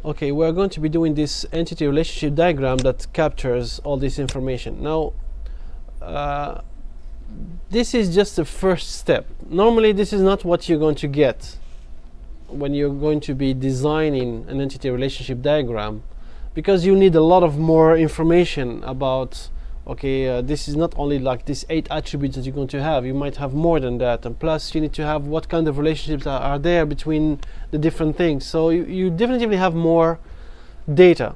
Okay, we're going to be doing this entity relationship diagram that captures all this information. Now, this is just the first step. Normally, this is not what you're going to get when you're going to be designing an entity relationship diagram, because you need a lot of more information about, okay, this is not only like these 8 attributes that you're going to have, you might have more than that, and plus you need to have what kind of relationships are there between the different things. So you definitely have more data,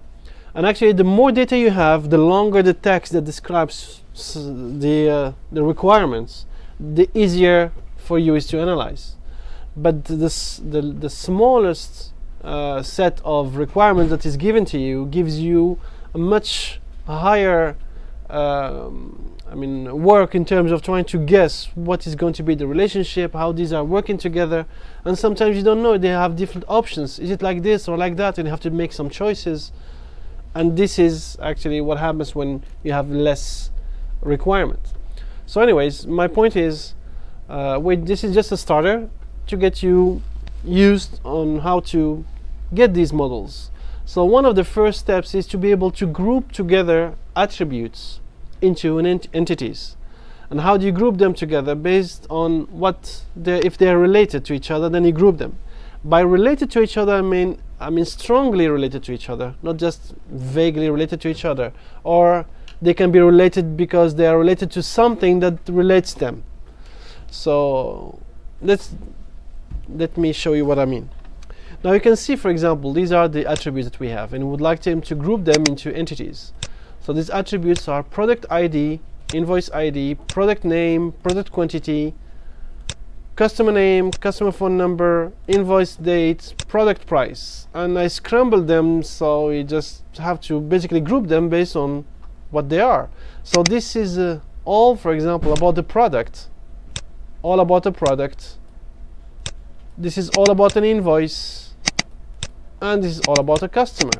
and actually the more data you have, the longer the text that describes the requirements, the easier for you is to analyze. But the smallest set of requirements that is given to you gives you a much higher work in terms of trying to guess what is going to be the relationship, how these are working together, and sometimes you don't know. They have different options. Is it like this or like that? And you have to make some choices. And this is actually what happens when you have less requirements. So anyways, my point is, this is just a starter to get you used on how to get these models. So one of the first steps is to be able to group together attributes into entities. And how do you group them together? Based on if they are related to each other, then you group them. By related to each other, I mean strongly related to each other, not just vaguely related to each other. Or they can be related because they are related to something that relates them. So let me show you what I mean. Now you can see, for example, these are the attributes that we have, and we would like to group them into entities. So these attributes are product ID, invoice ID, product name, product quantity, customer name, customer phone number, invoice date, product price. And I scrambled them, so you just have to basically group them based on what they are. So this is all, for example, about the product. All about the product. This is all about an invoice, and this is all about a customer.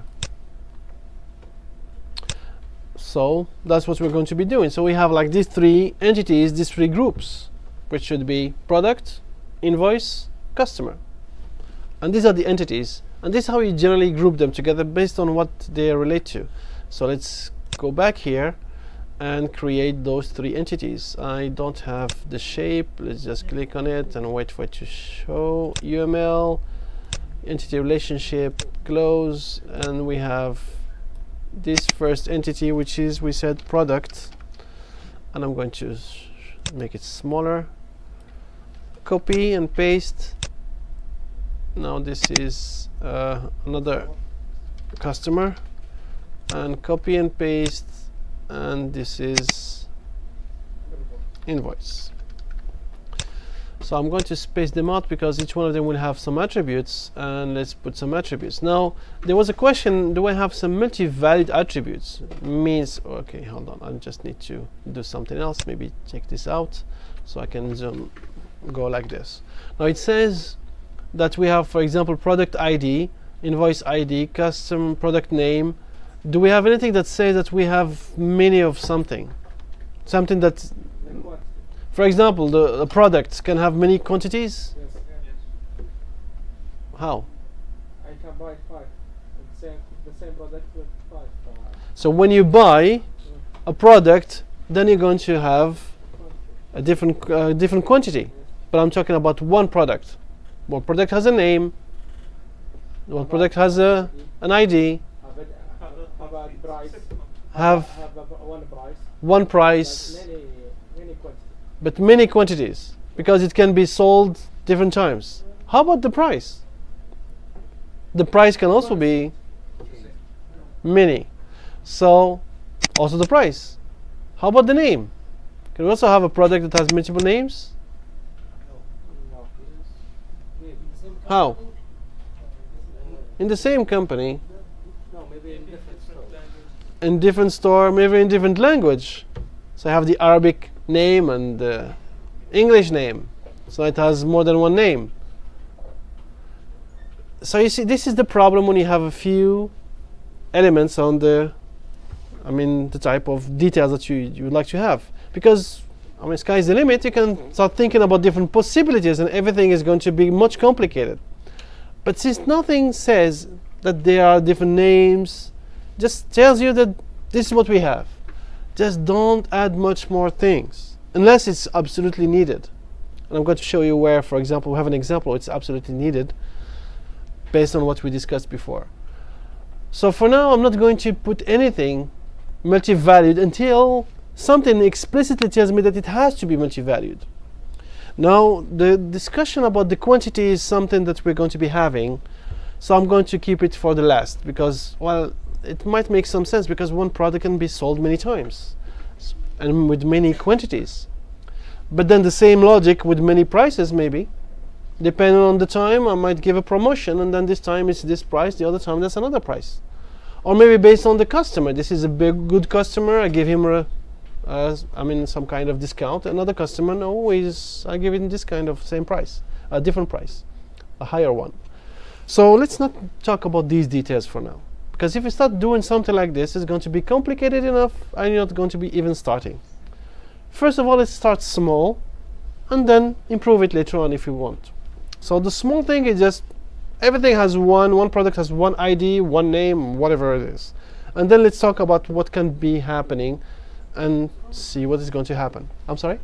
So that's what we're going to be doing. So we have like these 3 entities, these 3 groups, which should be product, invoice, customer. And these are the entities, and this is how you generally group them together based on what they relate to. So let's go back here and create those 3 entities. I don't have the shape. Let's just click on it and wait for it to show. UML, entity relationship, close, and we have this first entity, which is, we said, product. And I'm going to make it smaller. Copy and paste. Now this is another customer, and copy and paste. And this is invoice. So I'm going to space them out because each one of them will have some attributes, and let's put some attributes. Now there was a question, do I have some multi-valid attributes? Means, okay, hold on, I just need to do something else. Maybe check this out so I can go like this. Now it says that we have, for example, product ID, invoice ID, custom product name. Do we have anything that says that we have many of something? Something that, for example, the products can have many quantities? Yes. How? I can buy 5. The same product with 5. So when you buy a product, then you're going to have a different quantity. But I'm talking about one product. One product has a name. One product has an ID. Have one price, but many quantities, because it can be sold different times. How about the price? The price can also be many. So also the price. How about the name? Can we also have a product that has multiple names? How? In the same company. No, maybe in different stores. In different store, maybe in different language. So I have the Arabic name and the English name. So it has more than one name. So you see, this is the problem when you have a few elements on the type of details that you would like to have. Because, sky's the limit. You can start thinking about different possibilities, and everything is going to be much complicated. But since nothing says that there are different names. Just tells you that this is what we have. Just don't add much more things unless it's absolutely needed. And I'm going to show you where, for example, we have an example it's absolutely needed based on what we discussed before. So for now, I'm not going to put anything multi-valued until something explicitly tells me that it has to be multi-valued. Now, the discussion about the quantity is something that we're going to be having, so I'm going to keep it for the last because, well, it might make some sense because one product can be sold many times and with many quantities. But then the same logic with many prices maybe. Depending on the time, I might give a promotion and then this time it's this price, the other time that's another price. Or maybe based on the customer. This is a big, good customer, I give him some kind of discount. Another customer, no, I give him this kind of same price, a different price, a higher one. So let's not talk about these details for now. Because if you start doing something like this, it's going to be complicated enough and you're not going to be even starting. First of all, let's start small and then improve it later on if you want. So the small thing is just everything has one product has one ID, one name, whatever it is. And then let's talk about what can be happening and see what is going to happen. I'm sorry?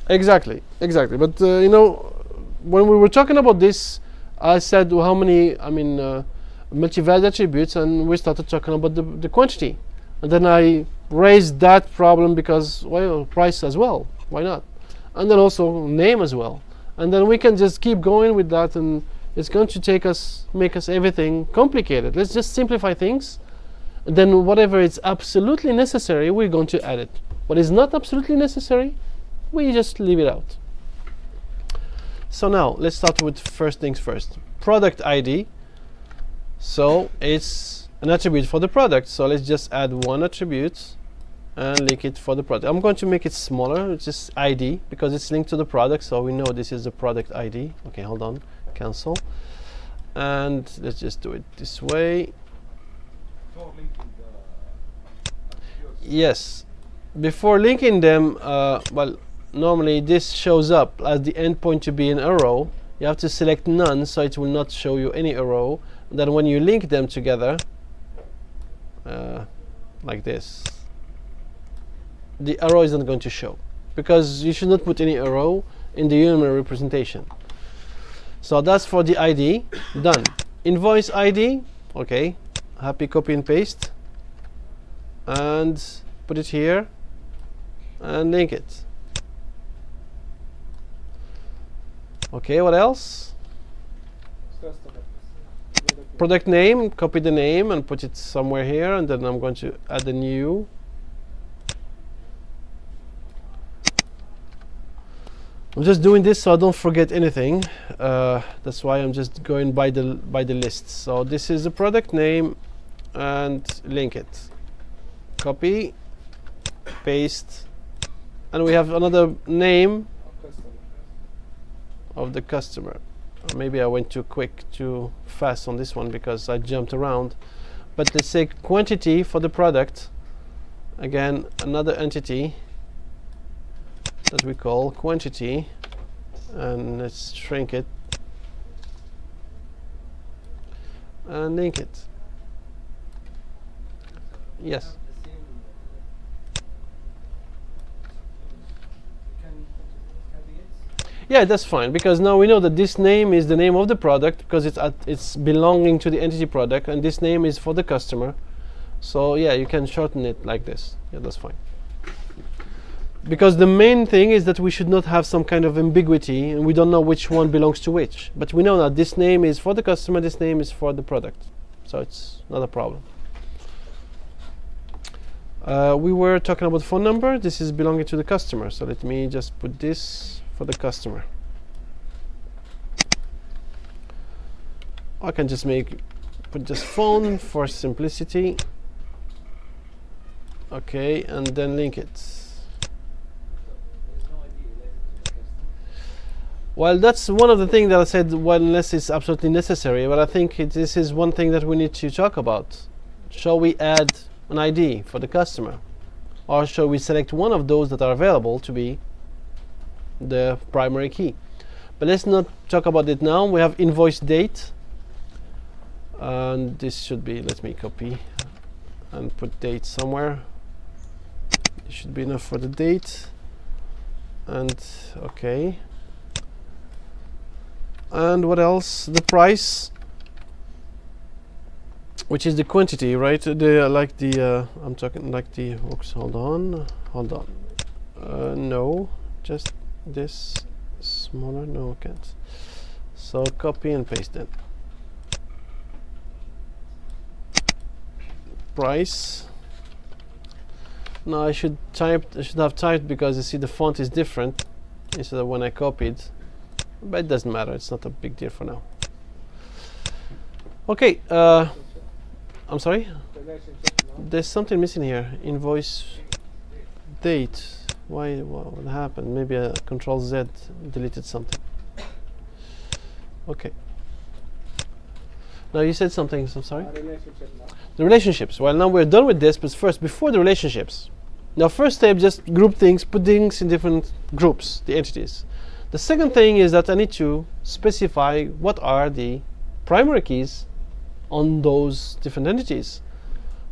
Exactly. But when we were talking about this, I said how many multi-valued attributes, and we started talking about the quantity. And then I raised that problem because, well, price as well. Why not? And then also name as well. And then we can just keep going with that, and it's going to make us everything complicated. Let's just simplify things. And then whatever is absolutely necessary, we're going to add it. What is not absolutely necessary, we just leave it out. So now let's start with first things first. Product ID. So it's an attribute for the product. So let's just add one attribute and link it for the product. I'm going to make it smaller. It's just ID because it's linked to the product. So we know this is the product ID. Okay, hold on. Cancel. And let's just do it this way. Yes. Before linking them, well, normally this shows up as the endpoint to be an arrow. You have to select none so it will not show you any arrow. And then when you link them together, like this, the arrow is not going to show because you should not put any arrow in the human representation. So that's for the ID. Done. Invoice ID. Okay. Happy copy and paste. And put it here and link it. Okay, what else? Product name, copy the name and put it somewhere here, and then I'm going to add a new. I'm just doing this so I don't forget anything. That's why I'm just going by the list. So this is the product name and link it. Copy, paste, and we have another name of the customer. Maybe I went too fast on this one because I jumped around. But let's say quantity for the product. Again, another entity that we call quantity, and let's shrink it and link it. Yes. Yeah, that's fine because now we know that this name is the name of the product because it's belonging to the entity product, and this name is for the customer. So yeah, you can shorten it like this. Yeah, that's fine. Because the main thing is that we should not have some kind of ambiguity and we don't know which one belongs to which. But we know that this name is for the customer, this name is for the product. So it's not a problem. We were talking about phone number. This is belonging to the customer. So let me just put this for the customer. I can just put just phone for simplicity. Okay, and then link it. Well, that's one of the things that I said, well, unless it's absolutely necessary, but I think this is one thing that we need to talk about. Shall we add an ID for the customer? Or shall we select one of those that are available to be the primary key? But let's not talk about it now. We have invoice date, and this should be, let me copy and put date somewhere. It should be enough for the date. And okay. And what else? The price, which is the quantity, right? The like the I'm talking like the. Oops, hold on. No, just this smaller. No, I can't. So copy and paste then. Price. No, I should have typed because you see the font is different instead of when I copied. But it doesn't matter. It's not a big deal for now. Okay. I'm sorry. There's something missing here. Invoice date. Why? What happened? Maybe a Control Z deleted something. Okay. Now you said something. So I'm sorry. The relationships. Well, now we're done with this, but first, before the relationships. Now, first step, just group things, put things in different groups, the entities. The second thing is that I need to specify what are the primary keys on those different entities.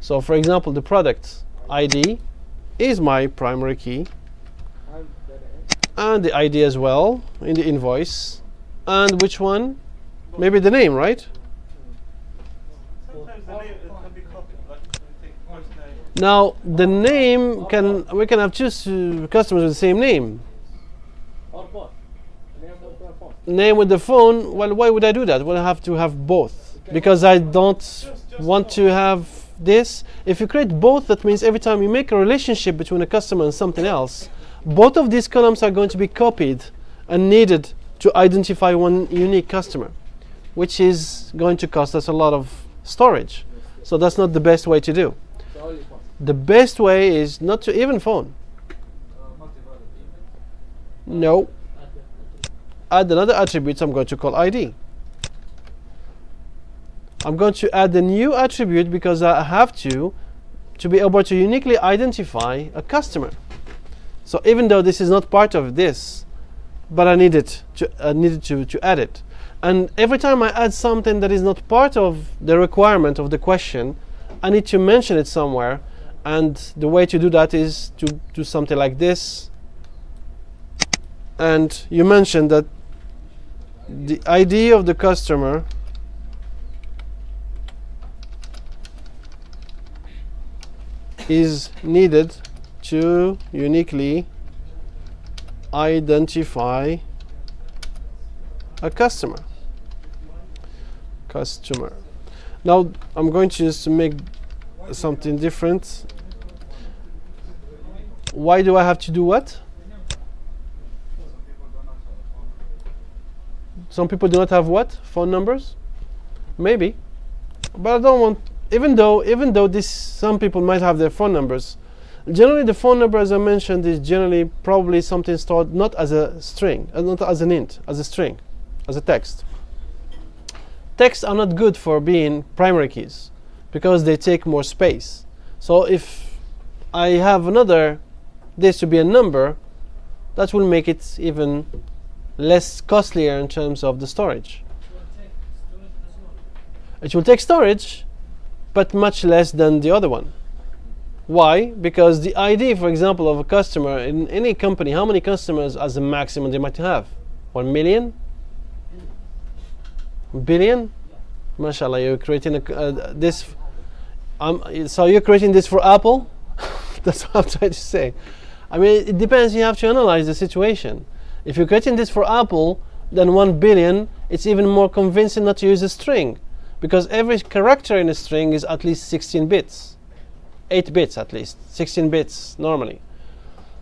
So, for example, the product ID is my primary key, and the ID as well in the invoice. And which one? Maybe the name, right? Sometimes the name can be copied, like we take first name. Now, the name we can have two customers with the same name. Or both. Name with the phone. Name with the phone. Well, why would I do that? Well, I have to have both because I don't want to have this. If you create both, that means every time you make a relationship between a customer and something else, both of these columns are going to be copied and needed to identify one unique customer, which is going to cost us a lot of storage. So that's not the best way to do. So only phone. The best way is not to even phone. No. Add another attribute I'm going to call ID. I'm going to add a new attribute because I have to be able to uniquely identify a customer. So even though this is not part of this, but I needed to add it. And every time I add something that is not part of the requirement of the question, I need to mention it somewhere. And the way to do that is to do something like this. And you mention that the ID of the customer is needed to uniquely identify a customer. Now I'm going to just make something different. Why do I have to do what? Some people do not have what? Phone numbers? Maybe. But I don't want, even though this, some people might have their phone numbers. Generally the phone number, as I mentioned, is generally probably something stored not as a string, not as an int, as a string, as a text. Texts are not good for being primary keys because they take more space. So if I have this to be a number, that will make it even less costlier in terms of the storage. It will take storage, but much less than the other one. Why? Because the ID, for example, of a customer in any company, how many customers as a maximum they might have? 1 million? Billion? Mashallah, you're creating this. So you're creating this for Apple? That's what I'm trying to say. I mean, it depends. You have to analyze the situation. If you're creating this for Apple, then 1 billion, it's even more convincing not to use a string, because every character in a string is at least 16 bits. 8 bits at least, 16 bits normally.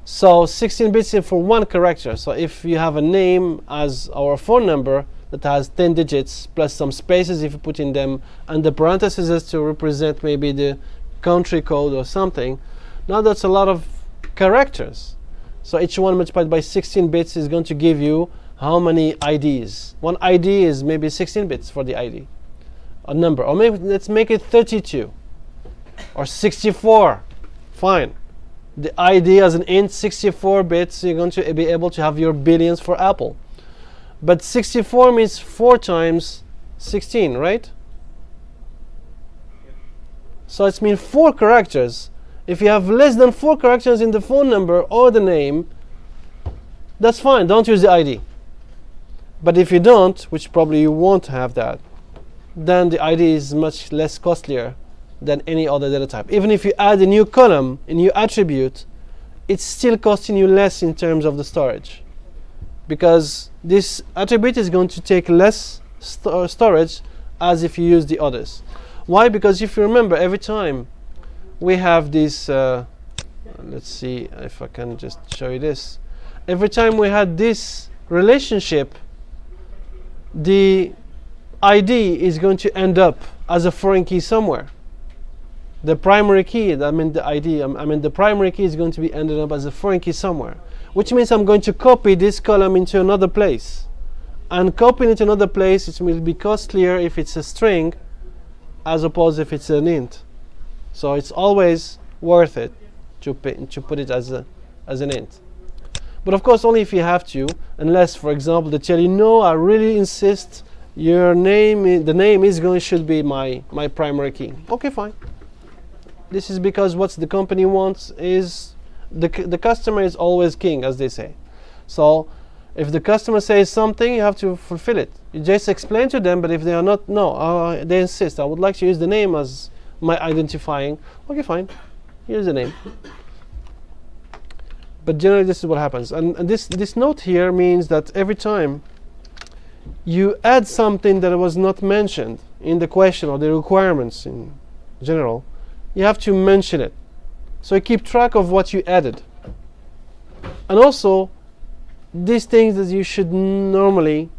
So 16 bits for one character. So if you have a name as our phone number that has 10 digits plus some spaces if you put in them, and the parentheses is to represent maybe the country code or something, now that's a lot of characters. So each one multiplied by 16 bits is going to give you how many IDs? One ID is maybe 16 bits for the ID, a number. Or maybe let's make it 32 or 64. Fine. The ID as an int, 64 bits, you're going to be able to have your billions for Apple. But 64 means 4 times 16, right? So it means 4 characters. If you have less than 4 characters in the phone number or the name, that's fine, don't use the ID. But if you don't, which probably you won't have that, then the ID is much less costlier than any other data type. Even if you add a new column, a new attribute, it's still costing you less in terms of the storage, because this attribute is going to take less storage as if you use the others. Why? Because if you remember, every time we have this, let's see if I can just show you this. Every time we had this relationship, the ID is going to end up as a foreign key somewhere. The primary key, I mean the ID, I mean the primary key is going to be ended up as a foreign key somewhere, which means I'm going to copy this column into another place. And copying it to another place, it will be costlier if it's a string as opposed if it's an int. So it's always worth it to put it as an int. But of course only if you have to, unless for example they tell you, no, I really insist your name, the name should be my primary key. Okay, fine. This is because what the company wants is the customer is always king, as they say. So if the customer says something, you have to fulfill it. You just explain to them, but if they are not, no, they insist, I would like to use the name as my identifying. Okay, fine, here's the name. But generally this is what happens. And this note here means that every time you add something that was not mentioned in the question or the requirements in general, you have to mention it. So you keep track of what you added. And also, these things that you should normally,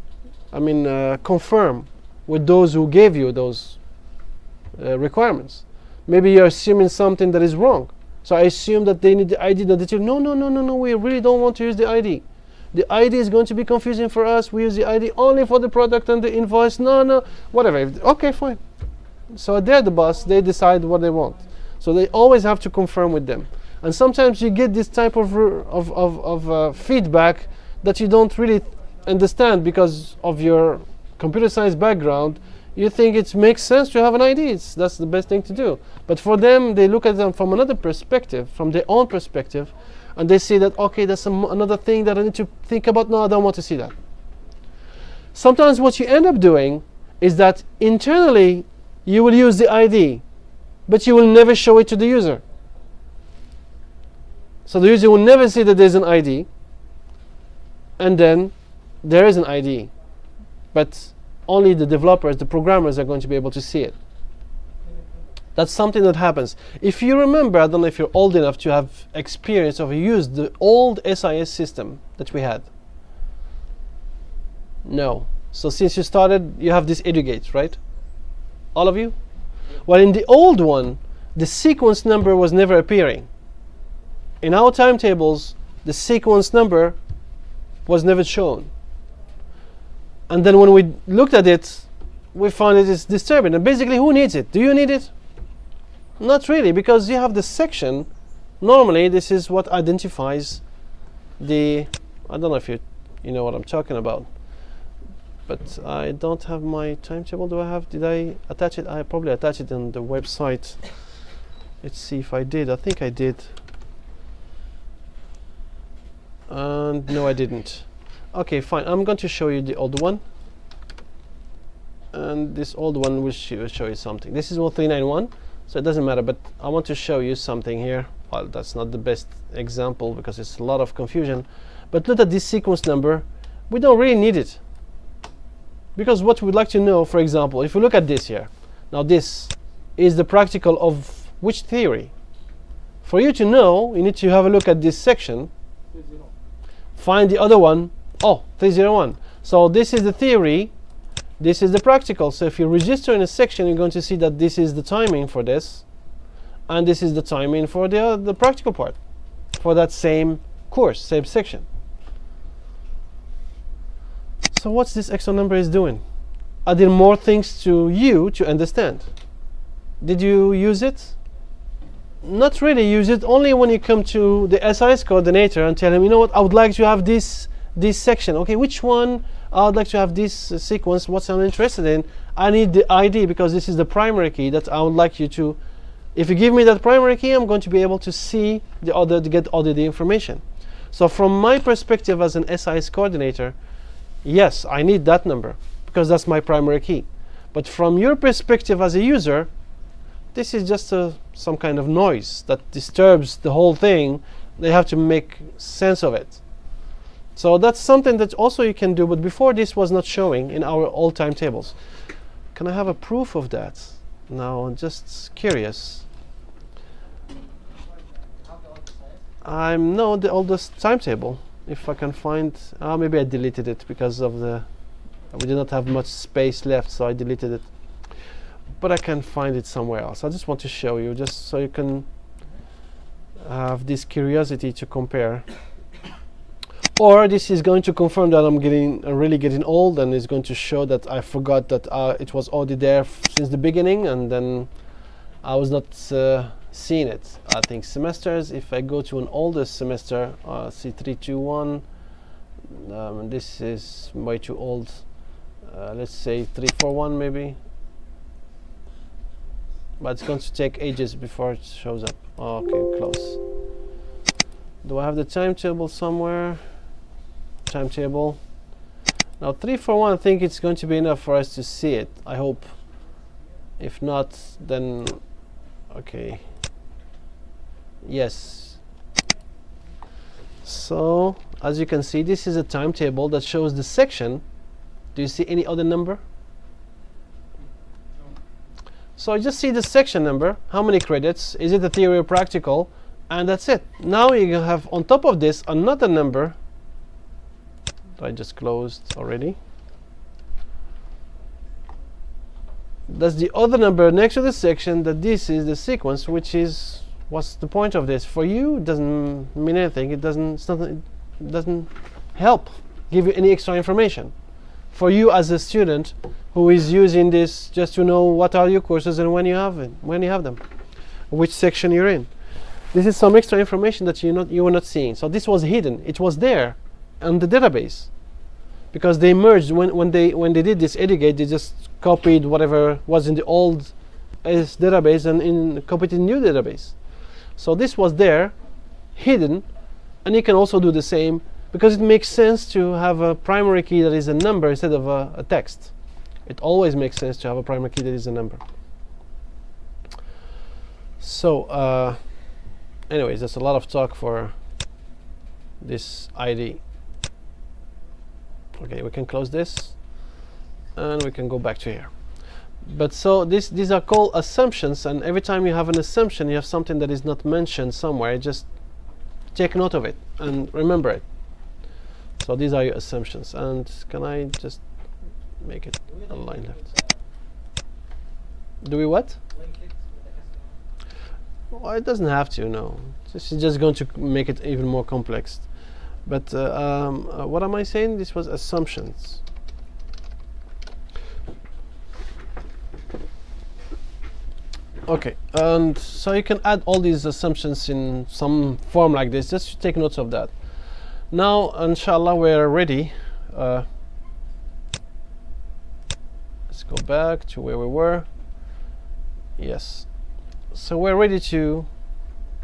confirm with those who gave you those requirements. Maybe you're assuming something that is wrong. So I assume that they need the ID. That they tell you, no, we really don't want to use the ID. The ID is going to be confusing for us. We use the ID only for the product and the invoice. No, whatever. Okay, fine. So they're the boss. They decide what they want. So they always have to confirm with them. And sometimes you get this type of feedback that you don't really understand because of your computer science background. You think it makes sense to have an ID. That's the best thing to do. But for them, they look at them from another perspective, from their own perspective, and they see that, okay, that's another thing that I need to think about. No, I don't want to see that. Sometimes what you end up doing is that internally you will use the ID, but you will never show it to the user. So the user will never see that there's an ID, and then there is an ID, but only the developers, the programmers, are going to be able to see it. That's something that happens. If you remember, I don't know if you're old enough to have experience or used the old SIS system that we had. No. So since you started, you have this educate, right? All of you? Well, in the old one, the sequence number was never appearing. In our timetables, the sequence number was never shown. And then when we looked at it, we found it is disturbing. And basically, who needs it? Do you need it? Not really, because you have the section. Normally, this is what identifies the, I don't know if you know what I'm talking about. But I don't have my timetable. Do I have? Did I attach it? I probably attached it on the website. Let's see if I did. I think I did. And no, I didn't. Okay, fine. I'm going to show you the old one. And this old one will show you something. This is 1391, so it doesn't matter. But I want to show you something here. Well, that's not the best example because it's a lot of confusion. But look at this sequence number. We don't really need it. Because what we'd like to know, for example, if we look at this here. Now this is the practical of which theory? For you to know, you need to have a look at this section. 30. Find the other one. Oh, 301. So this is the theory. This is the practical. So if you register in a section, you're going to see that this is the timing for this. And this is the timing for the practical part. For that same course, same section. So what's this extra number is doing? Adding more things to you to understand. Did you use it? Not really. Use it only when you come to the SIS coordinator and tell him, you know what, I would like to have this section. Okay, which one I would like to have this sequence, what I'm interested in. I need the ID because this is the primary key that I would like you to. If you give me that primary key, I'm going to be able to see the other, to get all the information. So from my perspective as an SIS coordinator, yes, I need that number because that's my primary key. But from your perspective as a user, this is just some kind of noise that disturbs the whole thing. They have to make sense of it. So that's something that also you can do, but before this was not showing in our old timetables. Can I have a proof of that? Now I'm just curious. No, the oldest timetable. If I can find, maybe I deleted it because of we did not have much space left, so I deleted it. But I can find it somewhere else. I just want to show you, just so you can have this curiosity to compare. Or this is going to confirm that I'm really getting old, and it's going to show that I forgot that it was already there since the beginning, and then I was not seeing it. I think semesters, if I go to an older semester, C321, this is way too old. Let's say 341 maybe. But it's going to take ages before it shows up. Okay, close. Do I have the timetable somewhere? Timetable. Now 341, I think it's going to be enough for us to see it. I hope. If not, then okay. Yes. So as you can see, this is a timetable that shows the section. Do you see any other number? So I just see the section number, how many credits, is it a theory or practical, and that's it. Now you have on top of this another number that I just closed already. That's the other number next to the section, that this is the sequence, which is, what's the point of this? For you, it doesn't mean anything. It doesn't help give you any extra information. For you as a student who is using this just to know what are your courses and when you have them, which section you're in. This is some extra information that you were not seeing. So this was hidden. It was there on the database because they merged when they did this Educate. They just copied whatever was in the old database and copied in the new database. So this was there, hidden, and you can also do the same. Because it makes sense to have a primary key that is a number instead of a text. It always makes sense to have a primary key that is a number. So, anyways, that's a lot of talk for this ID. Okay, we can close this, and we can go back to here. But so these are called assumptions, and every time you have an assumption, you have something that is not mentioned somewhere. Just take note of it and remember it. So these are your assumptions, and can I just make it a line left? Do we what? Well, it doesn't have to, no. This is just going to make it even more complex. But what am I saying? This was assumptions. Okay, and so you can add all these assumptions in some form like this, just to take notes of that. Now, inshallah, we're ready. Let's go back to where we were. Yes. So we're ready to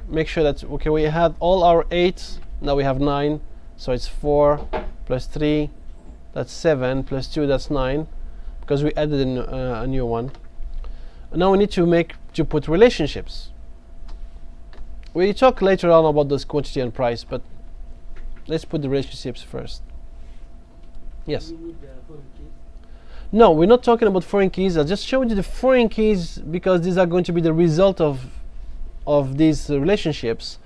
make sure that, okay, we had all our 8, now we have 9. So it's 4 plus 3, that's 7, plus 2, that's 9, because we added a new one. And now we need to put relationships. We'll talk later on about this quantity and price, but let's put the relationships first. Yes? No, we're not talking about foreign keys. I just showed you the foreign keys because these are going to be the result of these relationships,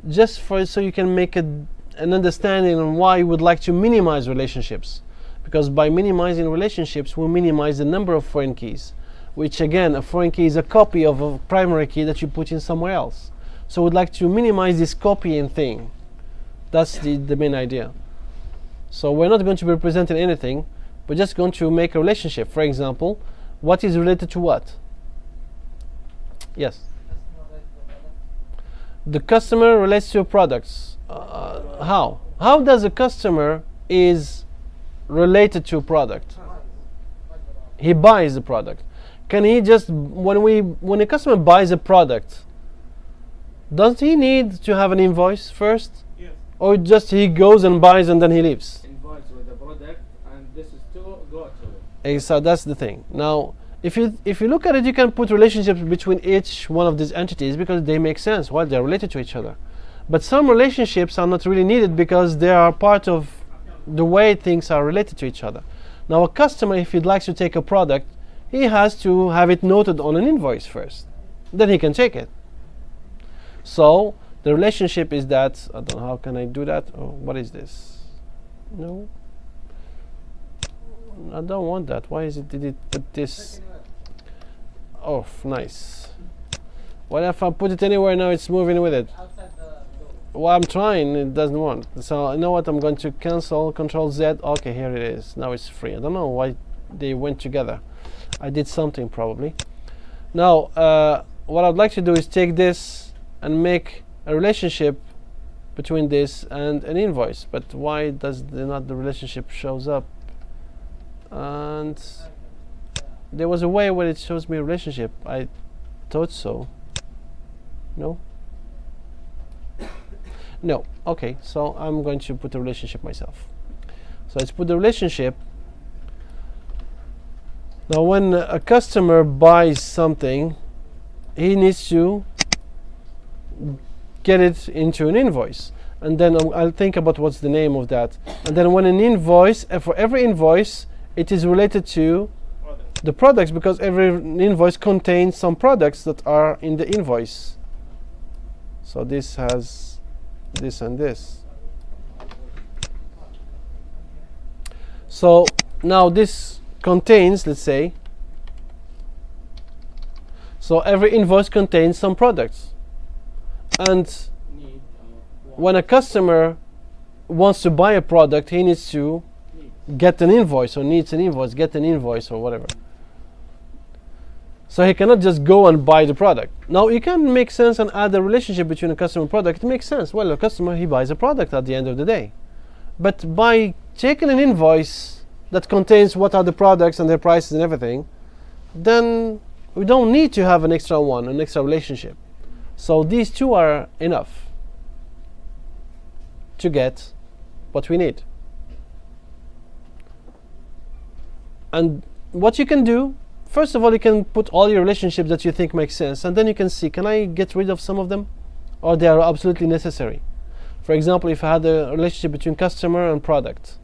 just so you can make an understanding on why you would like to minimize relationships. Because by minimizing relationships, we minimize the number of foreign keys, which again, a foreign key is a copy of a primary key that you put in somewhere else. So we'd like to minimize this copying thing. That's the main idea. So we're not going to be representing anything. We're just going to make a relationship. For example, what is related to what? Yes? The customer relates to your products. How? How does a customer is related to a product. He buys the product. Can he just, when a customer buys a product, does he need to have an invoice first? Yes. Or just he goes and buys and then he leaves? Invoice with the product, and this is to go to. So that's the thing. Now, if you look at it, you can put relationships between each one of these entities because they make sense. Well, they're related to each other. But some relationships are not really needed because they are part of the way things are related to each other. Now, a customer, if he likes to take a product, he has to have it noted on an invoice first. Then he can take it. So the relationship is that, I don't know, how can I do that? Oh, what is this? No, I don't want that. Why did it put this? Oh, nice. What if I put it anywhere now it's moving with it? Outside the door. Well, I'm trying, it doesn't want. So you know what, I'm going to cancel, Control Z. Okay, here it is. Now it's free. I don't know why they went together. I did something probably. Now, what I'd like to do is take this and make a relationship between this and an invoice. But why does not the relationship shows up? And there was a way where it shows me a relationship. I thought so. No? No. Okay, so I'm going to put a relationship myself. So let's put the relationship. Now when a customer buys something, he needs to get it into an invoice. And then I'll think about what's the name of that. And then when an invoice, for every invoice, it is related to the products because every invoice contains some products that are in the invoice. So this has this and this. So now this contains, let's say, so every invoice contains some products. And when a customer wants to buy a product, he needs to get an invoice or needs an invoice, get an invoice or whatever. So he cannot just go and buy the product. Now you can make sense and add a relationship between a customer and product. It makes sense. Well, a customer, he buys a product at the end of the day. But by taking an invoice that contains what are the products and their prices and everything, then we don't need to have an extra relationship. So these two are enough to get what we need. And what you can do, first of all, you can put all your relationships that you think make sense, and then you can see, can I get rid of some of them, or they are absolutely necessary? For example, if I had a relationship between customer and product,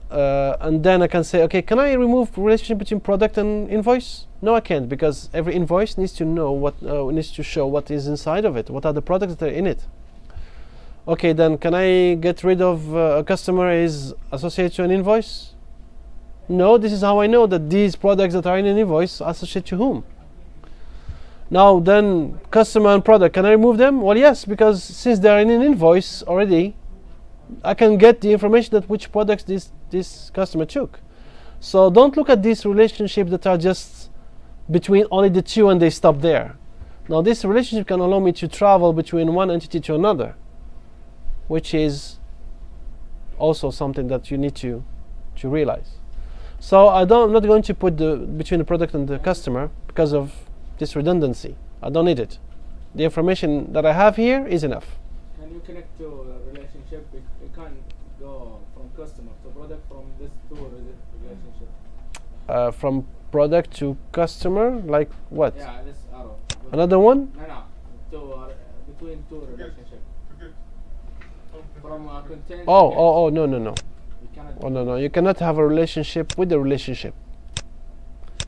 and then I can say, okay, can I remove relationship between product and invoice? No, I can't, because every invoice needs to know what needs to show what is inside of it, what are the products that are in it. Okay, then can I get rid of a customer is associated to an invoice? No, this is how I know that these products that are in an invoice associate to whom. Now then, customer and product, can I remove them? Well, yes, because since they are in an invoice already, I can get the information that which products this customer took. So don't look at these relationships that are just between only the two and they stop there. Now this relationship can allow me to travel between one entity to another, which is also something that you need to realize. So I'm not going to put between the product and the customer because of this redundancy. I don't need it. The information that I have here is enough. Can you connect to a relationship? You can't go from customer to product from this two relationship. From product to customer, like what? Yeah, this arrow. Another one? No. Between two relationships. From content. Oh, no. You cannot. Oh, no. You cannot have a relationship with a relationship.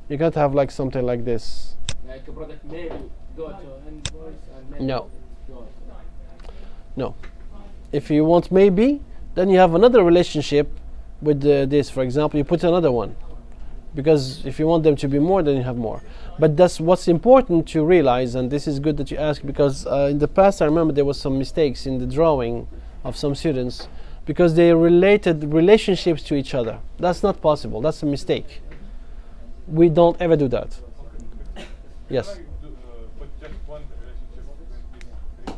You can't have like something like this. Like a product maybe go to invoice and maybe No. go to. No. If you want maybe, then you have another relationship with this. For example, you put another one. Because if you want them to be more, then you have more. But that's what's important to realize, and this is good that you ask, because in the past I remember there was some mistakes in the drawing of some students because they related relationships to each other. That's not possible. That's a mistake. We don't ever do that. Yes. Can I put just one relationship between these three?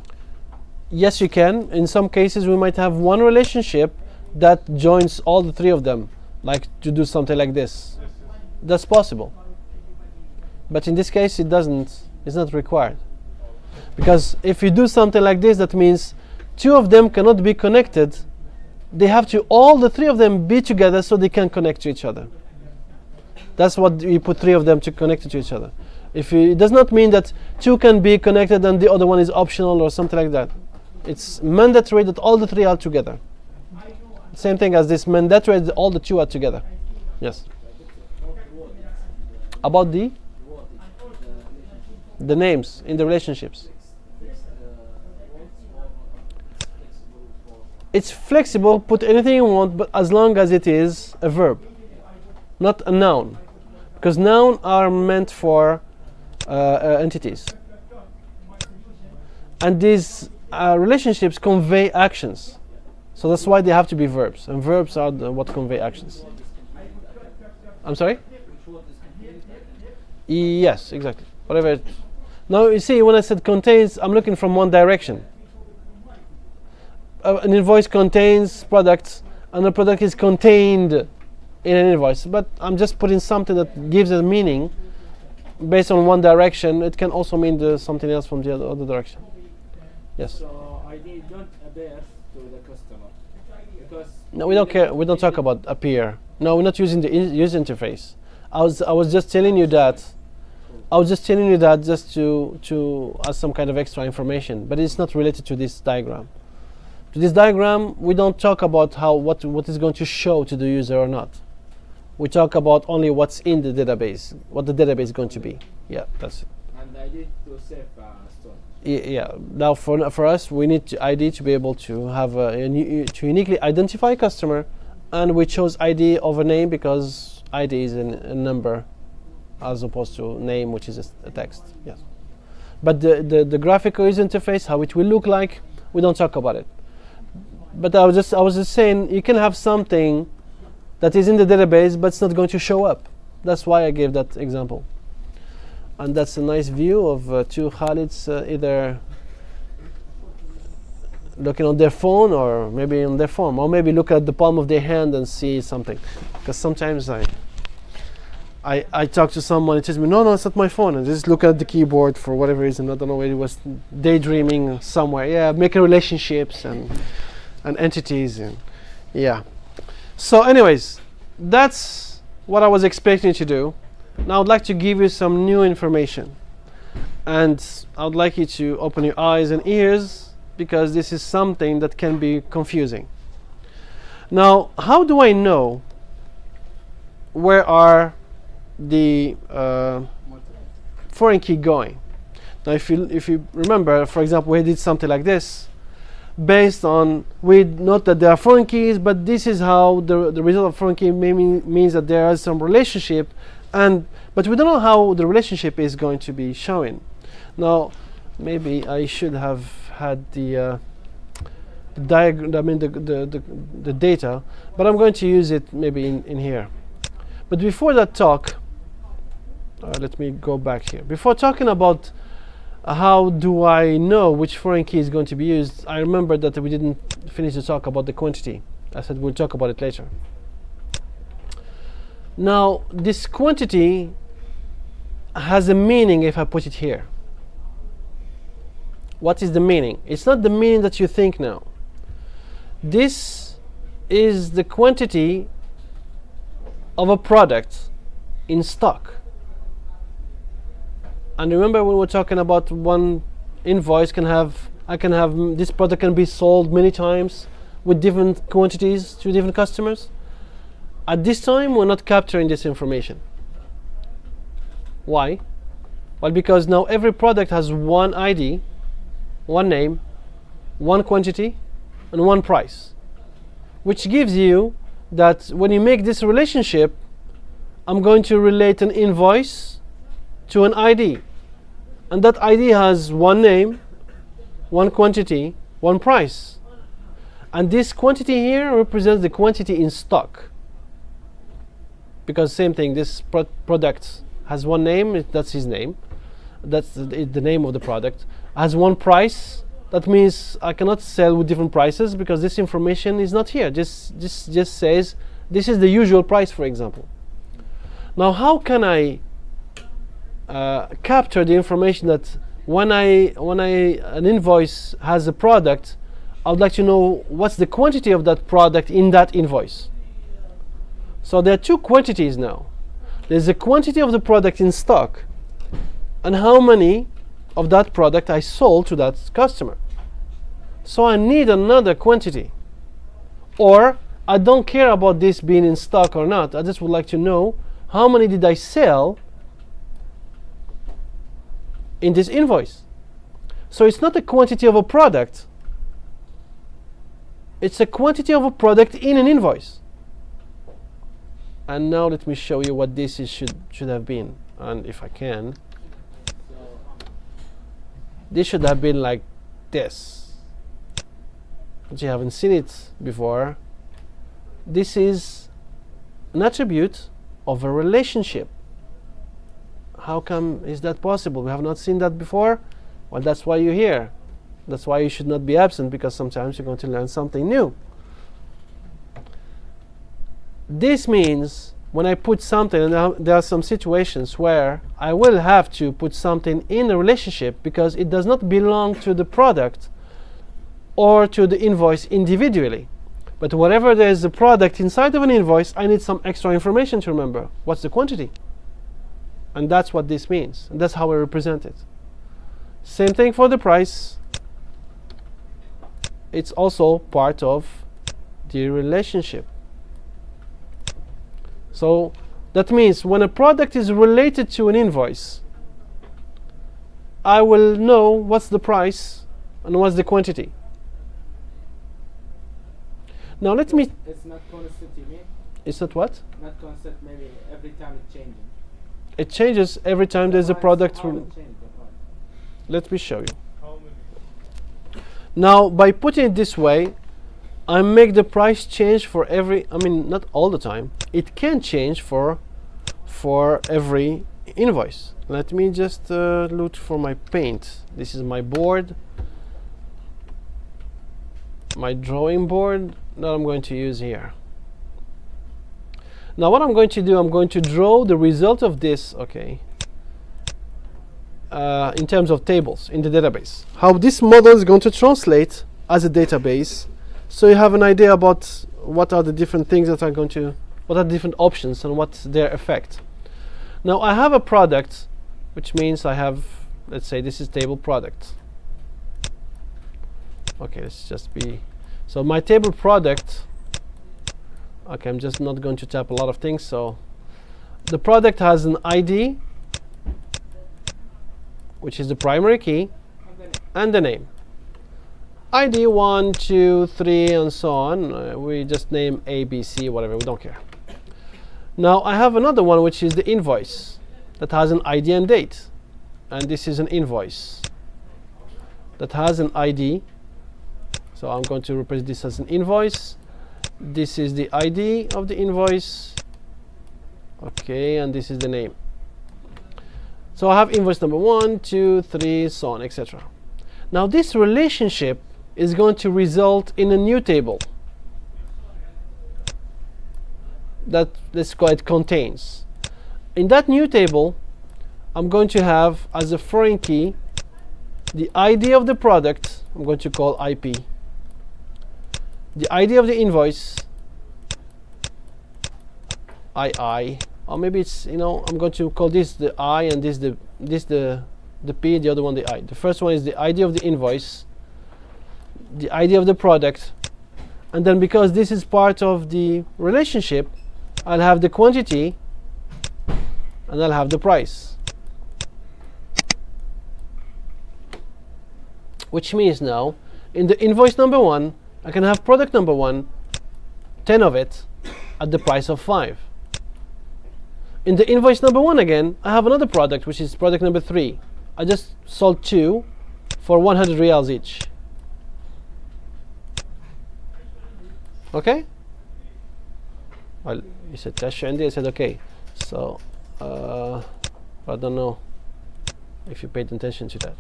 Yes, you can. In some cases, we might have one relationship that joins all the three of them, like to do something like this. Yes, yes. That's possible. But in this case, it doesn't. It's not required. Because if you do something like this, that means two of them cannot be connected. They have to, all the three of them, be together so they can connect to each other. That's what you put three of them to connect to each other. It does not mean that two can be connected and the other one is optional or something like that. It's mandatory that all the three are together. Same thing as this mandatory that all the two are together. Yes. About the names in the relationships. It's flexible, put anything you want, but as long as it is a verb, not a noun. Because nouns are meant for entities. And these relationships convey actions. So that's why they have to be verbs. And verbs are what convey actions. I'm sorry? Yes, exactly. Whatever. Now you see, when I said contains, I'm looking from one direction. An invoice contains products, and the product is contained in an invoice. But I'm just putting something that gives a meaning based on one direction. It can also mean something else from the other direction. Yes. So ID don't appear to the customer because No, we don't care. We don't talk about appear. No, we're not using the user interface. I was just telling you that. I was just telling you that just to as some kind of extra information, but it's not related to this diagram. To this diagram, we don't talk about what is going to show to the user or not. We talk about only what's in the database, what the database is going to be. Yeah, that's it. and ID to save store. Yeah. Now for us, we need ID to be able to have to uniquely identify a customer, and we chose ID over name because ID is a number, as opposed to name, which is a text. Yes. But the graphical user interface, how it will look like, we don't talk about it. But I was just saying, you can have something that is in the database, but it's not going to show up. That's why I gave that example. And that's a nice view of two Khalids either looking on their phone or maybe on their phone, or maybe look at the palm of their hand and see something. Because sometimes I talk to someone, it tells me, no, it's not my phone. And just look at the keyboard for whatever reason. I don't know where it was, daydreaming somewhere. Yeah, making relationships and entities. And yeah. So anyways, that's what I was expecting to do. Now I'd like to give you some new information. And I would like you to open your eyes and ears, because this is something that can be confusing. Now, how do I know where are the foreign key going? Now, if you remember, for example, we did something like this, based on, we note that there are foreign keys, but this is how the result of foreign key means that there is some relationship, but we don't know how the relationship is going to be showing. Now, maybe I should have had the diagram, I mean the data, but I'm going to use it maybe in here. But before that talk, let me go back here. Before talking about how do I know which foreign key is going to be used, I remember that we didn't finish the talk about the quantity. I said we'll talk about it later. Now, this quantity has a meaning if I put it here. What is the meaning? It's not the meaning that you think now. This is the quantity of a product in stock. And remember, when we're talking about one invoice, I can have this product can be sold many times with different quantities to different customers. At this time, we're not capturing this information. Why? Well, because now every product has one ID, one name, one quantity, and one price, which gives you that when you make this relationship, I'm going to relate an invoice to an ID. And that ID has one name, one quantity, one price. And this quantity here represents the quantity in stock. Because same thing, this product has one name, that's his name. That's the name of the product. Has one price, That means I cannot sell with different prices because this information is not here. Just says this is the usual price, for example. Now, how can I capture the information that when an invoice has a product, I would like to know what's the quantity of that product in that invoice. So there are two quantities now. There's the quantity of the product in stock and how many of that product I sold to that customer. So I need another quantity. Or I don't care about this being in stock or not. I just would like to know how many did I sell in this invoice. So it's not a quantity of a product. It's a quantity of a product in an invoice. And now let me show you what this is should have been. And if I can, this should have been like this. But you haven't seen it before. This is an attribute of a relationship. How come is that possible? We have not seen that before. Well, that's why you're here. That's why you should not be absent, because sometimes you're going to learn something new. This means when I put something, and there are some situations where I will have to put something in a relationship because it does not belong to the product or to the invoice individually. But wherever there is a product inside of an invoice, I need some extra information to remember. What's the quantity? And that's what this means. And that's how I represent it. Same thing for the price. It's also part of the relationship. So that means when a product is related to an invoice, I will know what's the price and what's the quantity. Now let me... It's not constant, you mean? It's not what? Not constant, maybe every time it's changing. It changes every time there's a product. How it change the price? Let me show you. How many? Now, by putting it this way, I make the price change for every, I mean, not all the time. It can change for every invoice. Let me just look for my paint. This is my board, my drawing board that I'm going to use here. Now what I'm going to do, I'm going to draw the result of this, okay, in terms of tables in the database. How this model is going to translate as a database, so you have an idea about what are the different things that are going to, what are the different options and what's their effect. Now I have a product, which means I have, let's say this is table product. Okay, let's just be, so my table product, okay, I'm just not going to tap a lot of things. So the product has an ID, which is the primary key, and the name. ID 1, 2, 3, and so on. We just name A, B, C, whatever, we don't care. Now I have another one, which is the invoice, that has an ID and date. And this is an invoice that has an ID. So I'm going to represent this as an invoice. This is the ID of the invoice. Okay, and this is the name. So I have invoice number 1, 2, 3, so on, etc. Now this relationship is going to result in a new table that, let's call it, contains. In that new table, I'm going to have as a foreign key the ID of the product, I'm going to call IP. The ID of the invoice, II, or maybe it's, you know, I'm going to call this the I and this the P, the other one the I. The first one is the ID of the invoice, the ID of the product, and then because this is part of the relationship, I'll have the quantity and I'll have the price. Which means now, in the invoice number 1, I can have product number 1, 10 of it, at the price of 5. In the invoice number 1 again, I have another product, which is product number 3. I just sold 2 for 100 reals each. Okay? Well, you said Tash Andy, I said okay. So, I don't know if you paid attention to that.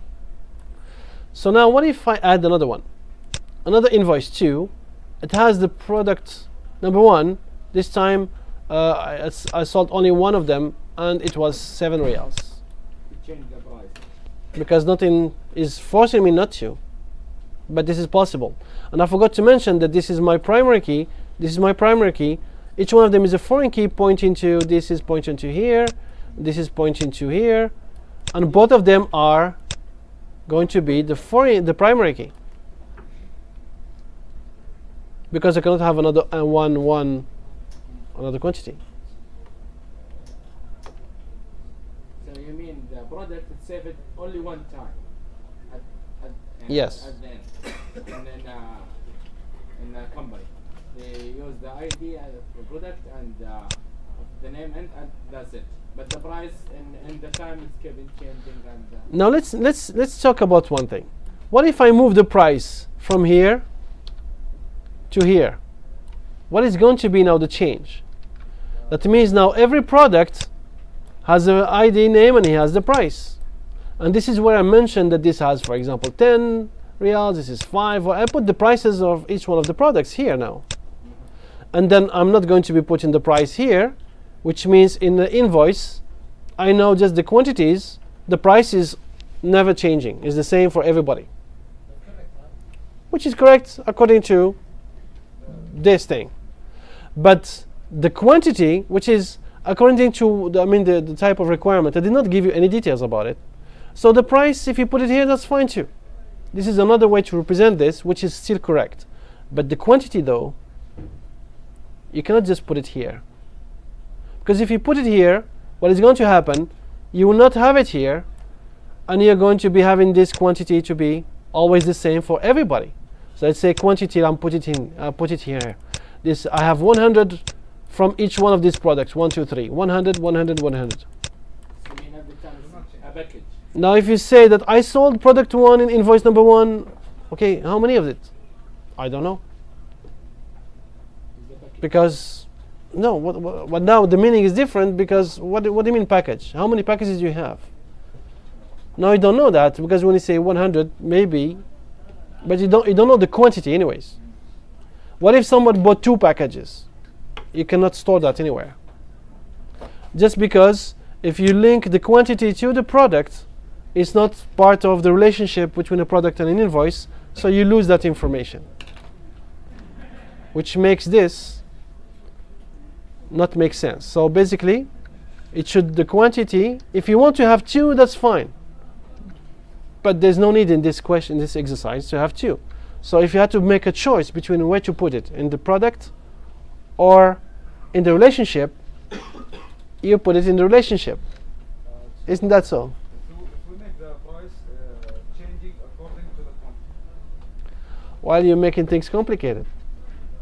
So now what if I add another one? Another invoice 2. It has the product number 1. This time I sold only one of them and it was 7 reals. You change the price. Because nothing is forcing me not to. But this is possible. And I forgot to mention that this is my primary key. This is my primary key. Each one of them is a foreign key pointing to, this is pointing to here, this is pointing to here, and both of them are going to be the primary key. Because I cannot have another another quantity. So you mean the product is saved only one time? Yes. At the end. And then in the company, they use the ID as the product and the name and that's it. But the price and the time is keeping changing. And now let's talk about one thing. What if I move the price from here to here? What is going to be now the change? That means now every product has an ID name and he has the price. And this is where I mentioned that this has, for example, 10 reals, this is 5. Or I put the prices of each one of the products here now. And then I'm not going to be putting the price here, which means in the invoice, I know just the quantities. The price is never changing. It's the same for everybody. Which is correct according to this thing. But the quantity, which is according to the type of requirement, I did not give you any details about it. So the price, if you put it here, that's fine too. This is another way to represent this, which is still correct. But the quantity though, you cannot just put it here. Because if you put it here, what is going to happen, you will not have it here, and you're going to be having this quantity to be always the same for everybody. So let's say quantity, put it here. This, I have 100 from each one of these products. 1, 2, 3. 100, 100, 100. so you mean every time it's a package. Now if you say that I sold product 1 in invoice number 1, okay, how many of it? I don't know. Because, no, what now the meaning is different because what do you mean package? How many packages do you have? Now you don't know that because when you say 100, maybe, but you don't know the quantity anyways. What if someone bought 2 packages? You cannot store that anywhere. Just because if you link the quantity to the product, it's not part of the relationship between a product and an invoice, so you lose that information. Which makes this not make sense. So basically, it should, the quantity, if you want to have 2, that's fine. But there's no need in this question, this exercise, to have 2. So if you had to make a choice between where to put it, in the product or in the relationship, you put it in the relationship. Isn't that so? If we make the price changing according to the quantity. While you're making things complicated.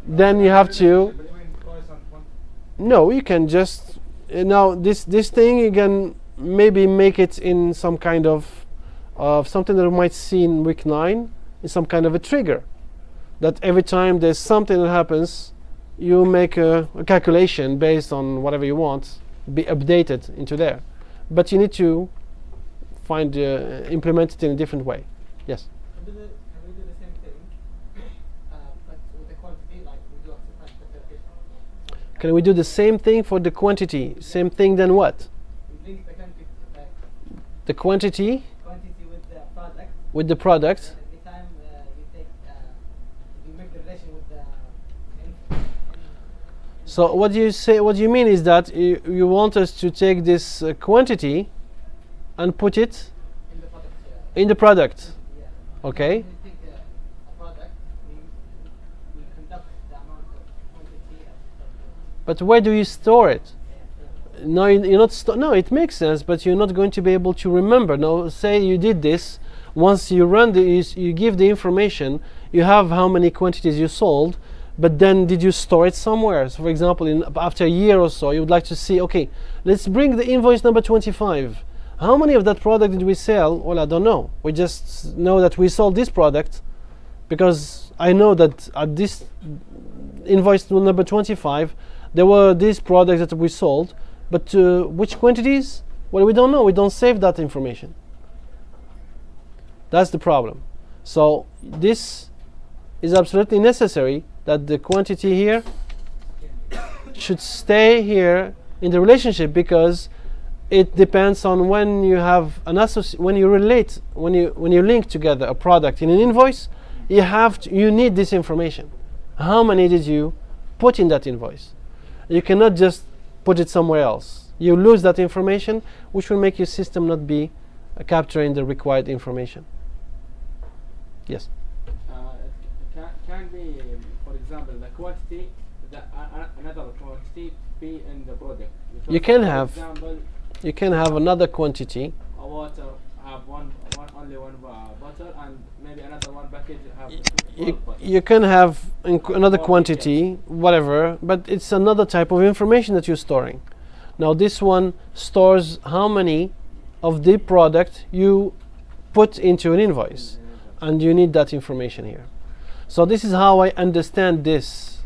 Then you have to, Between price and quantity. no, you can just, now this thing you can maybe make it in some kind of something that we might see in week 9, is some kind of a trigger. That every time there's something that happens, you make a calculation based on whatever you want, be updated into there. But you need to find, implement it in a different way. Yes? Can we do the same thing, but with the quantity, like we do after specification? Can we do the same thing for the quantity? Same thing then what? We link the quantity, The quantity with the product, with the product. and every time you take, you make the relation with the So what you say, what you mean is that you want us to take this quantity and put it in the product. in the product. Yeah. Okay? When we take a product, we conduct the amount of quantity and But where do you store it? No, you're not. No, it makes sense, but you're not going to be able to remember. Now, say you did this. Once you run you give the information. You have how many quantities you sold, but then did you store it somewhere? So, for example, after a year or so, you would like to see. Okay, let's bring the invoice number 25. How many of that product did we sell? Well, I don't know. We just know that we sold this product because I know that at this invoice number 25, there were these products that we sold. But which quantities? Well, we don't know. We don't save that information. That's the problem. So this is absolutely necessary that the quantity here should stay here in the relationship, because it depends on when you have an when you link together a product in an invoice, you need this information. How many did you put in that invoice? You cannot just put it somewhere else. You lose that information, which will make your system not be capturing the required information. Yes. Can be, for example, the quantity, another quantity be in the product. Because You can for have example, you can have another quantity. a water have only one bottle, and maybe another one package have You, 12 bottles. you can have another Or quantity, whatever, but it's another type of information that you're storing. Now this one stores how many of the product you put into an invoice, and you need that information here. So this is how I understand this.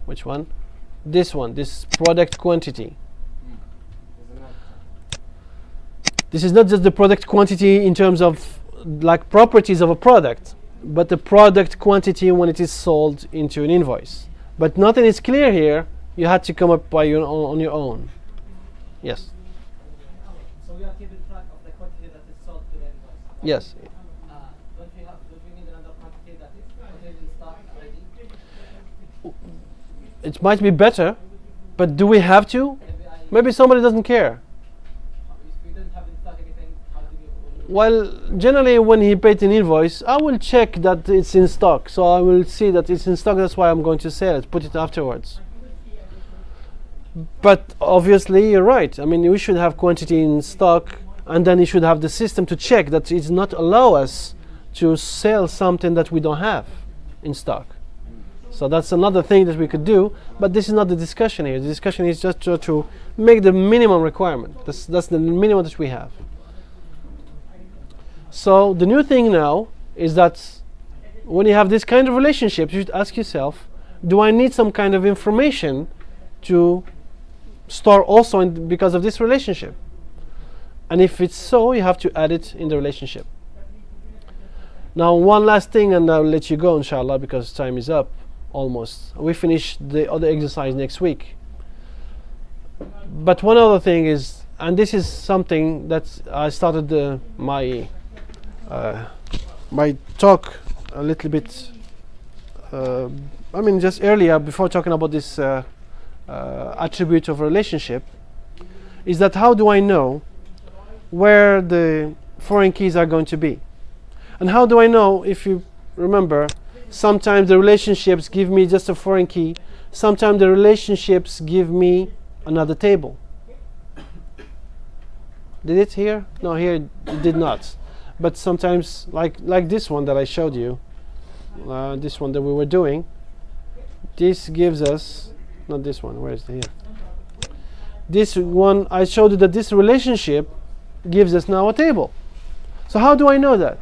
Which one? This one, this product quantity. Isn't it? This is not just the product quantity in terms of like properties of a product, but the product quantity when it is sold into an invoice. But nothing is clear here. You had to come up by your on your own. Yes. So we are keeping track of the quantity that is sold to the invoice. Right? Yes. Don't we need another quantity that is contained in stock already? It might be better, but do we have to? Maybe Maybe somebody doesn't care. if we don't have in stock anything, how do we? Well, generally when he paid an invoice, I will check that it's in stock. So I will see that it's in stock, that's why I'm going to sell it, put it afterwards. But obviously you're right. I mean, we should have quantity in stock, and then you should have the system to check that it's not allow us to sell something that we don't have in stock. So that's another thing that we could do, but this is not the discussion here. The discussion is just to make the minimum requirement. That's the minimum that we have. So the new thing now is that when you have this kind of relationship, you should ask yourself, do I need some kind of information to store also because of this relationship? And if it's so, you have to add it in the relationship. Now one last thing, and I'll let you go inshallah, because time is up almost. We finish the other exercise next week. But one other thing is, and this is something that I started my talk a little bit I mean just earlier, before talking about this attribute of a relationship, is that how do I know where the foreign keys are going to be? And how do I know? If you remember, sometimes the relationships give me just a foreign key, sometimes the relationships give me another table. Did it here? No, here it did not. But sometimes, like this one that I showed you, this one that we were doing, this gives us, not this one, where is it here? This one, I showed you that this relationship gives us now a table. So how do I know that?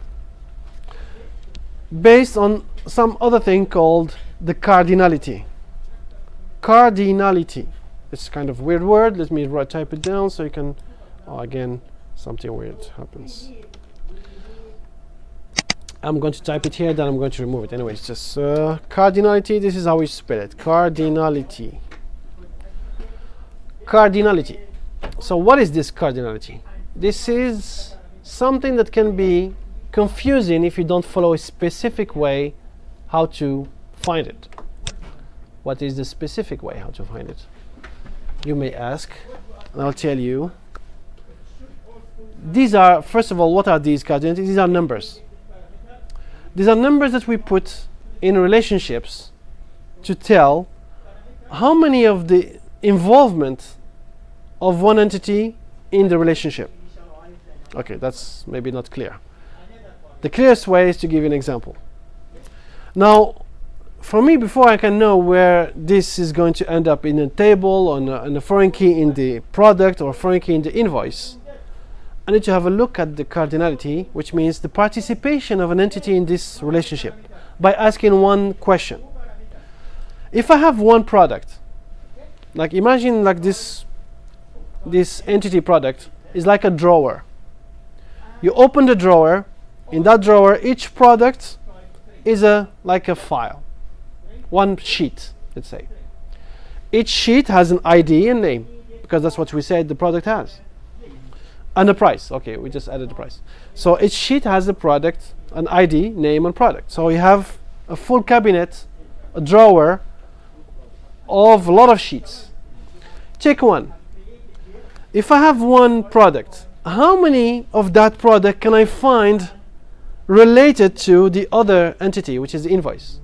Based on some other thing called the cardinality. Cardinality. It's kind of a weird word. Let me type it down so you can. Oh, again, something weird happens. I'm going to type it here, then I'm going to remove it. Anyway, it's just cardinality. This is how we spell it. Cardinality. Cardinality. So what is this cardinality? This is something that can be confusing if you don't follow a specific way how to find it. What is the specific way how to find it? You may ask, and I'll tell you. These are, first of all, what are these cardinalities? These are numbers. These are numbers that we put in relationships to tell how many of the involvement of one entity in the relationship. Okay, that's maybe not clear. The clearest way is to give you an example. Now, for me, before I can know where this is going to end up in a table, on a foreign key in the product, or a foreign key in the invoice, I need to have a look at the cardinality, which means the participation of an entity in this relationship, by asking one question. If I have one product, like imagine like this entity product is like a drawer. You open the drawer, In that drawer, each product is like a file, one sheet, let's say. Each sheet has an ID and name, because that's what we said the product has. And the price. Okay, we just added the price. So each sheet has a product, an ID, name, and product. So we have a full cabinet, a drawer of a lot of sheets. Check one. If I have one product, how many of that product can I find related to the other entity, which is the invoice?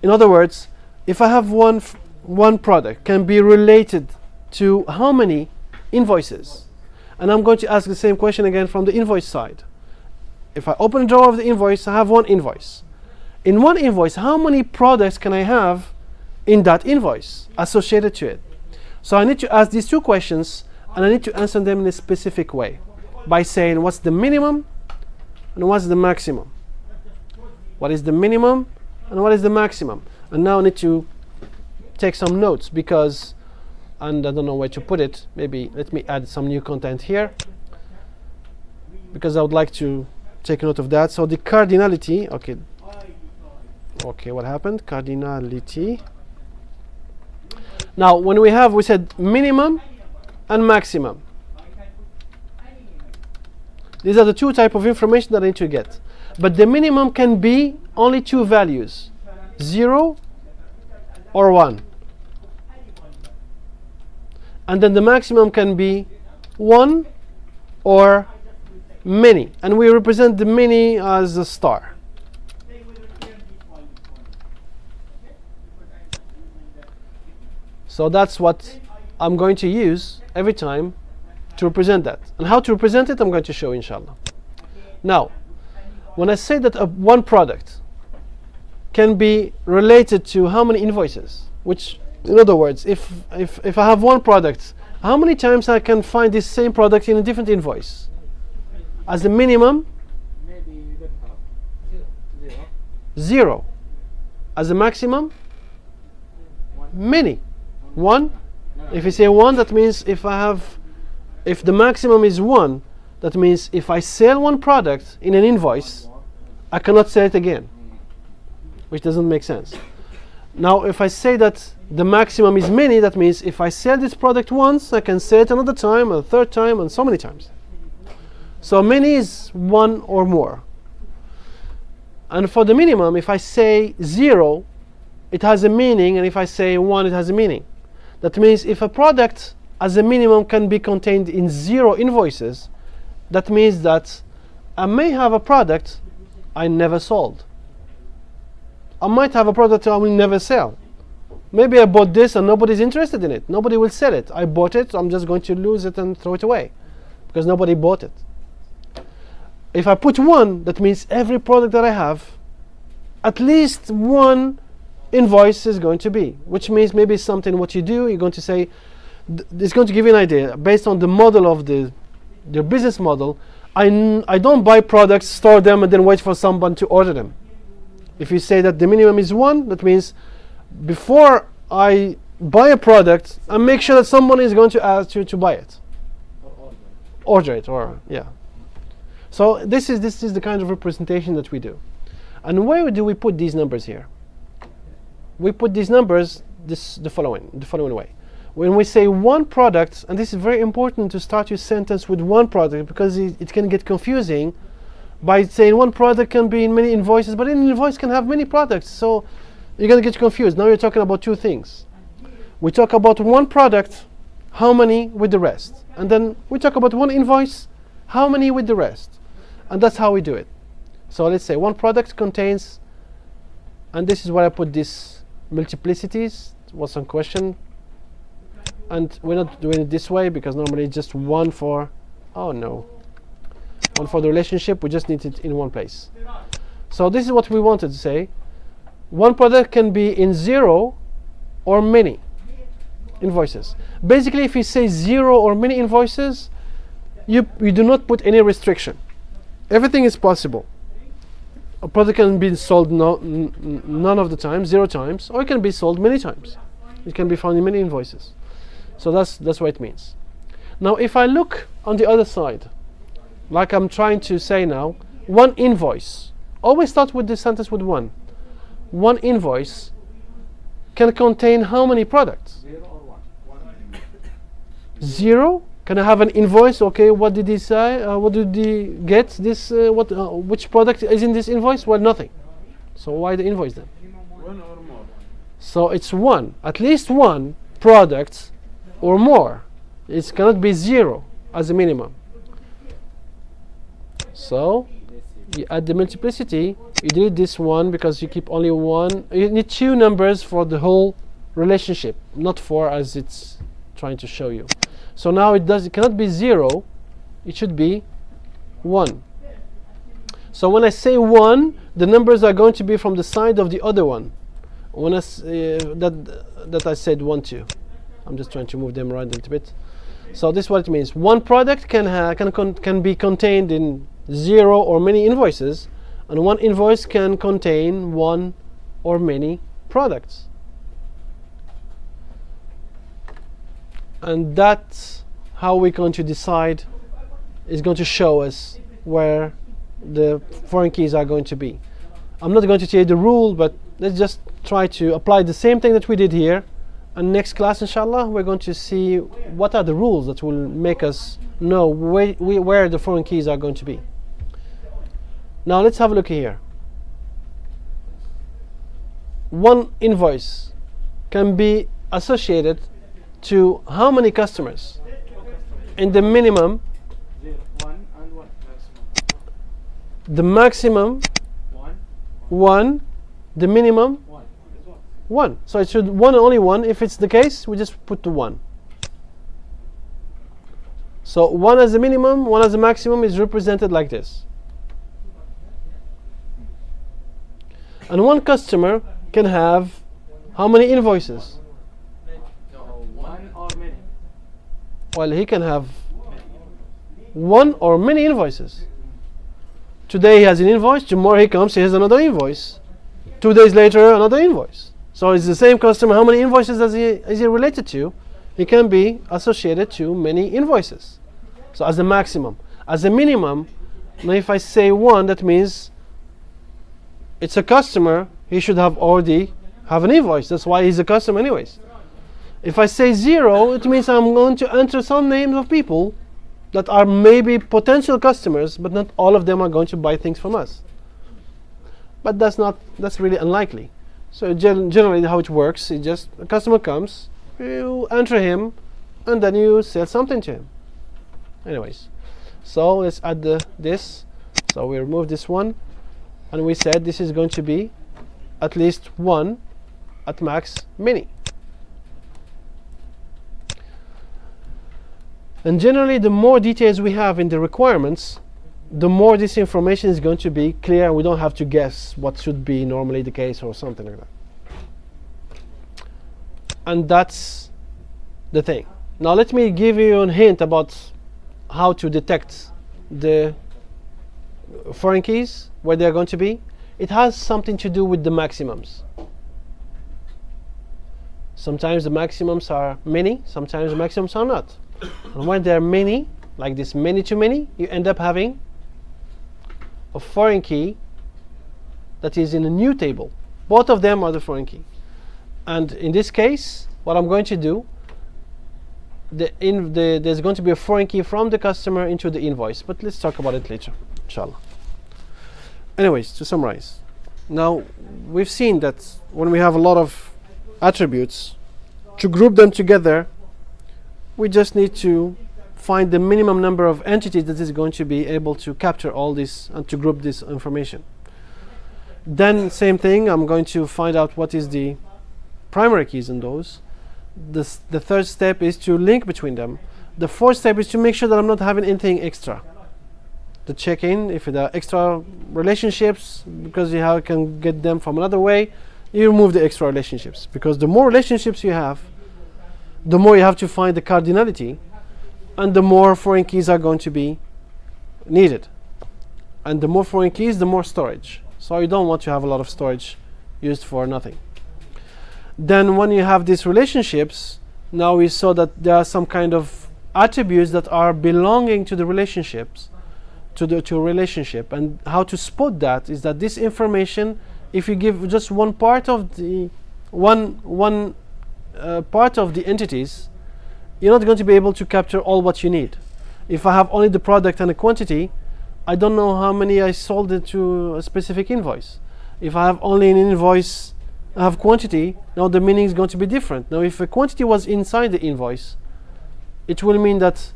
In other words, if I have one product can be related to how many invoices? And I'm going to ask the same question again from the invoice side. If I open a drawer of the invoice, I have one invoice. In one invoice, how many products can I have in that invoice associated to it? So I need to ask these two questions, and I need to answer them in a specific way by saying what's the minimum and what's the maximum. What is the minimum and what is the maximum? And now I need to take some notes because, and I don't know where to put it, maybe let me add some new content here because I would like to take note of that. So the cardinality, okay, what happened? Cardinality. Now when we said minimum and maximum. These are the two types of information that I need to get. But the minimum can be only two values, 0 or 1. And then the maximum can be 1 or many. And we represent the many as a star. So that's what I'm going to use every time to represent that. And how to represent it, I'm going to show inshallah. Now, when I say that one product can be related to how many invoices, which, in other words, if I have one product, how many times I can find this same product in a different invoice? As a minimum, Maybe 0. As a maximum, many. 1. If you say 1, that means if the maximum is 1, that means if I sell one product in an invoice, I cannot sell it again, which doesn't make sense. Now, if I say that the maximum is many, that means if I sell this product once, I can sell it another time, a third time, and so many times. So many is 1 or more. And for the minimum, if I say 0, it has a meaning, and if I say 1, it has a meaning. That means if a product as a minimum can be contained in 0 invoices, that means that I may have a product I never sold. I might have a product I will never sell. Maybe I bought this and nobody's interested in it. Nobody will sell it. I bought it, I'm just going to lose it and throw it away because nobody bought it. If I put 1, that means every product that I have, at least 1 invoice is going to be, which means maybe something what you do, you're going to say, it's going to give you an idea based on the model of your business model. I don't buy products, store them, and then wait for someone to order them. If you say that the minimum is 1, that means before I buy a product, I make sure that someone is going to ask you to buy it, order it, or yeah. So this is the kind of representation that we do. And where do we put these numbers here? We put these numbers the following way. When we say one product, and this is very important to start your sentence with one product because it can get confusing by saying one product can be in many invoices, but an invoice can have many products, so you're going to get confused. Now you're talking about two things. We talk about one product, how many with the rest, and then we talk about one invoice, how many with the rest, and that's how we do it. So let's say one product contains, and this is where I put this multiplicities. Was some question, and we're not doing it this way because normally it's just one for, one for the relationship. We just need it in one place. So this is what we wanted to say. One product can be in 0 or many invoices. Basically, if you say 0 or many invoices, you do not put any restriction. Everything is possible. A product can be sold none of the time, 0 times, or it can be sold many times. It can be found in many invoices. So that's what it means. Now, if I look on the other side, like I'm trying to say now, one invoice. Always start with this sentence with one. One invoice can contain how many products? 0 or 1? 0. Can I have an invoice? Okay, what did he say? What did he get? This which product is in this invoice? Well, nothing. So why the invoice then? One or more. So it's one, at least one product or more. It cannot be 0 as a minimum. So you add the multiplicity, you delete this one because you keep only one. You need 2 numbers for the whole relationship, not 4 as it's trying to show you. So now it cannot be 0, it should be 1. So when I say 1, the numbers are going to be from the side of the other one. When I that I said 1, 2. I'm just trying to move them around a little bit. So this is what it means. One product can be contained in 0 or many invoices, and one invoice can contain one or many products. And that's how we're going to decide, is going to show us where the foreign keys are going to be. I'm not going to tell you the rule, but let's just try to apply the same thing that we did here. And next class, inshallah, we're going to see what are the rules that will make us know where the foreign keys are going to be. Now let's have a look here. One invoice can be associated to how many customers? In the minimum, 0, 1 and 1. the maximum 1, 1, the minimum 1. 1. So it should one and only one. If it's the case, we just put the 1. So 1 as the minimum, 1 as the maximum is represented like this. And one customer can have how many invoices? No, 1 or many. Well, he can have one or many invoices. Today he has an invoice, tomorrow he comes, he has another invoice. 2 days later, another invoice. So it's the same customer. How many invoices is he related to? He can be associated to many invoices. So as a maximum. As a minimum, now if I say 1, that means it's a customer, he should have already have an invoice. That's why he's a customer anyways. If I say 0, it means I'm going to enter some names of people that are maybe potential customers, but not all of them are going to buy things from us. But that's really unlikely. So generally how it works is just a customer comes, you enter him, and then you sell something to him. Anyways, so let's add this. So we remove this one, and we said this is going to be at least 1, at max many. And generally the more details we have in the requirements, the more this information is going to be clear, and we don't have to guess what should be normally the case or something like that. And that's the thing. Now let me give you a hint about how to detect the foreign keys, where they're going to be. It has something to do with the maximums. Sometimes the maximums are many, sometimes the maximums are not. And when they're many, like this many to many, you end up having a foreign key that is in a new table. Both of them are the foreign key. And in this case, what I'm going to do, there's going to be a foreign key from the customer into the invoice. But let's talk about it later, inshallah. Anyways, to summarize. Now, we've seen that when we have a lot of attributes, to group them together, we just need to find the minimum number of entities that is going to be able to capture all this and to group this information. Then same thing, I'm going to find out what is the primary keys in those. The third step is to link between them. The fourth step is to make sure that I'm not having anything extra. To check in if there are extra relationships, because you can get them from another way. You remove the extra relationships, because the more relationships you have, the more you have to find the cardinality, and the more foreign keys are going to be needed. And the more foreign keys, the more storage. So you don't want to have a lot of storage used for nothing. Then when you have these relationships, now we saw that there are some kind of attributes that are belonging to the relationships to a relationship. And how to spot that is that this information, if you give just one part of the part of the entities, you're not going to be able to capture all what you need. If I have only the product and a quantity, I don't know how many I sold it to a specific invoice. If I have only an invoice, I have quantity, now the meaning is going to be different. Now if a quantity was inside the invoice, it will mean that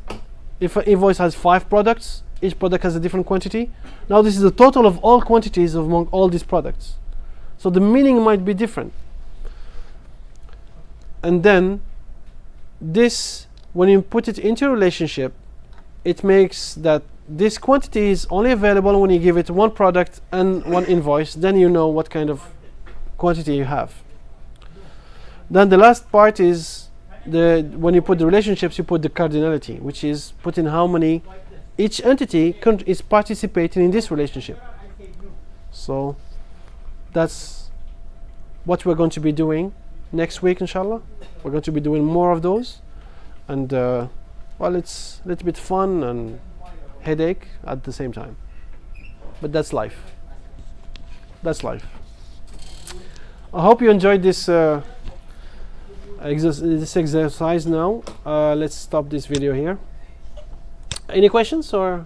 if an invoice has 5 products, each product has a different quantity. Now this is the total of all quantities among all these products. So the meaning might be different. And then this, when you put it into a relationship, it makes that this quantity is only available when you give it one product and one invoice. Then you know what kind of quantity you have. Then the last part is when you put the relationships, you put the cardinality, which is putting how many each entity is participating in this relationship. So that's what we're going to be doing next week, inshallah. We're going to be doing more of those, and well, it's a little bit fun and headache at the same time, but that's life. That's life. I hope you enjoyed this this exercise. Now let's stop this video here. Any questions or?